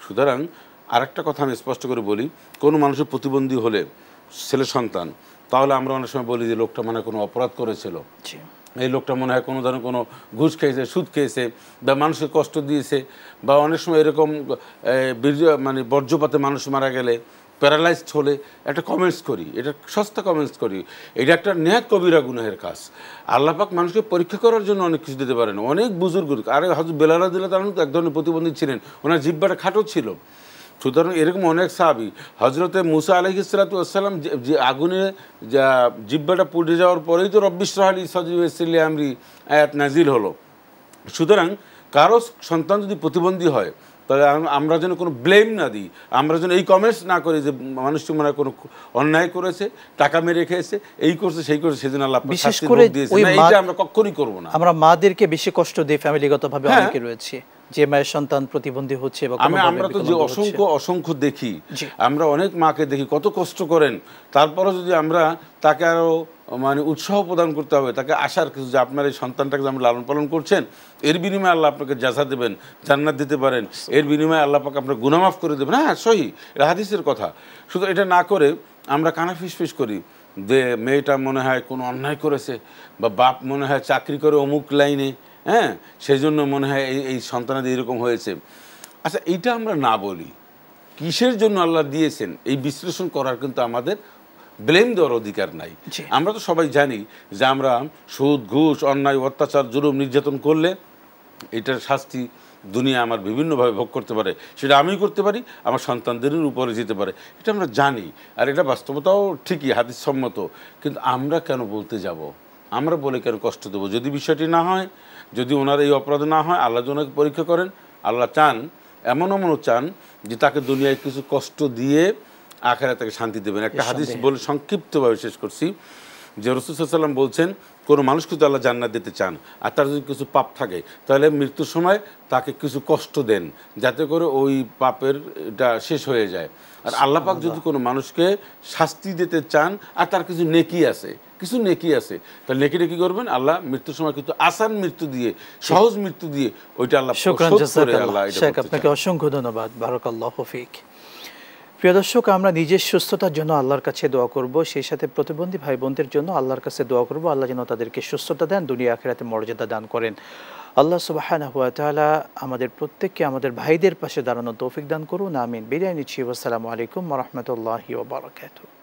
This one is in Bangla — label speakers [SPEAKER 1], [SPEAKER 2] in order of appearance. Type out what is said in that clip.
[SPEAKER 1] সুতরাং আরেকটা কথা আমি স্পষ্ট করে বলি, কোনো মানুষের প্রতিবন্ধী হলে ছেলে সন্তান, তাহলে আমরা অনেক সময় বলি যে লোকটা মানে কোনো অপরাধ করেছিল, এই লোকটা মনে হয় কোনো ধরনের কোনো ঘুষ খেয়েছে, সুদ খেয়েছে, বা মানুষকে কষ্ট দিয়েছে, বা অনেক সময় এরকম মানে বর্জ্যপাতে মানুষ মারা গেলে, প্যারালাইজড হলে একটা কমেন্টস করি, এটা সস্তা কমেন্টস করি, এটা একটা নেহাত কবিরা গুনাহের কাজ। আল্লাহ পাক মানুষকে পরীক্ষা করার জন্য অনেক কিছু দিতে পারেন। অনেক বুজুর্গ, আরে হযরত বেলাল রাদিয়াল্লাহু তাআলা তো এক ধরনের প্রতিবন্ধী ছিলেন, ওনার জিহ্বাটা খাটো ছিল। সুতরাং এরকম অনেক সাহাবী, হজরতে মুসা আলাইহিস সালাতু ওয়াস সালাম যে আগুনে যা জিহ্বাটা পুড়ে যাওয়ার পরেই তো রব্বি ইশরাহ লি সাদরি ওয়াইসির লি আমরি আয়াত নাজিল হলো। সুতরাং কারো সন্তান যদি প্রতিবন্ধী হয়, তাহলে আমরা যেন কোনো ব্লেম না দিই, আমরা যেন এই কমেন্টস না করি যে মানুষটি মনে হয় কোনো অন্যায় করেছে, টাকা মেরে খেয়েছে, এই করছে সেই করছে, সেজন্য আল্লাহ
[SPEAKER 2] বিশেষ করে
[SPEAKER 1] এইটা আমরা কখনোই করবো না।
[SPEAKER 2] আমরা মাদেরকে বেশি কষ্ট দিই, ফ্যামিলিগতভাবে অনেকে রয়েছে যে মায়ের সন্তান প্রতিবন্ধী হচ্ছে,
[SPEAKER 1] আমরা তো যে অসংখ্য দেখি, আমরা অনেক মাকে দেখি কত কষ্ট করেন, তারপরে যদি আমরা তাকে আরো মানে উৎসাহ প্রদান করতে হবে, তাকে আশার কিছু যে আপনার এই সন্তানটাকে যে আমরা লালন পালন করছেন, এর বিনিময়ে আল্লাহ আপনাকে জাযা দেবেন, জান্নাত দিতে পারেন, এর বিনিময়ে আল্লাহ পাক আপনার গুনাহ মাফ করে দেবেন। হ্যাঁ, সহি, এটা হাদিসের কথা। শুধু এটা না করে আমরা কানা ফিসফিস করি যে মেয়েটা মনে হয় কোনো অন্যায় করেছে, বা বাপ মনে হয় চাকরি করে অমুক লাইনে, হ্যাঁ, সেই জন্য মনে হয় এই সন্তানাদের এরকম হয়েছে। আচ্ছা, এইটা আমরা না বলি, কিসের জন্য আল্লাহ দিয়েছেন এই বিশ্লেষণ করার কিন্তু আমাদের ব্লেম দেওয়ার অধিকার নাই। আমরা তো সবাই জানি যে আমরা সুদ, ঘুষ, অন্যায়, অত্যাচার, জুলুম, নির্যাতন করলে এটার শাস্তি দুনিয়া আমার বিভিন্নভাবে ভোগ করতে পারে, সেটা আমি করতে পারি, আমার সন্তানদের উপরে যেতে পারে, এটা আমরা জানি, আর এটা বাস্তবতাও ঠিকই হাদিস সম্মত। কিন্তু আমরা কেন বলতে যাব, আমরা বলে কেন কষ্ট দেবো? যদি বিষয়টি না হয়, যদি ওনার এই অপরাধ না হয়, আল্লাহ ওনাকে পরীক্ষা করেন, আল্লাহ চান, এমনও চান যে তাকে দুনিয়ায় কিছু কষ্ট দিয়ে আখিরাতে তাকে শান্তি দেবেন। একটা হাদিস বলে সংক্ষিপ্তভাবে শেষ করছি, যে রাসূল সাল্লাল্লাহু আলাইহি ওয়াসাল্লাম বলছেন, কোনো মানুষকে তো আল্লাহ জান্নাত দিতে চান, আর তার যদি কিছু পাপ থাকে, তাহলে মৃত্যুর সময় তাকে কিছু কষ্ট দেন, যাতে করে ওই পাপের এটা শেষ হয়ে যায়। আর আল্লাহ পাক যদি কোনো মানুষকে শাস্তি দিতে চান, আর তার কিছু নেকি আছে, তাহলে নেকিটা কি করবেন? আল্লাহ মৃত্যুর সময় কিন্তু আসান মৃত্যু দিয়ে, সহজ মৃত্যু দিয়ে ওইটা আল্লাহ
[SPEAKER 2] আপনাকে অসংখ্য ধন্যবাদ। বারাকাল্লাহু ফিক। প্রিয় দর্শক, আমরা নিজের সুস্থতার জন্য আল্লাহর কাছে দোয়া করব, সেই সাথে প্রতিবন্ধী ভাই বোনদের জন্য আল্লাহর কাছে দোয়া করব, আল্লাহ যেন তাদেরকে সুস্থতা দেন, দুনিয়া আখিরাতে মর্যাদা দান করেন। আল্লাহ সুবহানাহু ওয়া তাআলা আমাদের প্রত্যেককে আমাদের ভাইদের পাশে দাঁড়ানোর তৌফিক দান করুন, আমিন। বিদায় নিচ্ছি, আসসালামু আলাইকুম ওয়া রাহমাতুল্লাহি ওয়া বারাকাতুহু।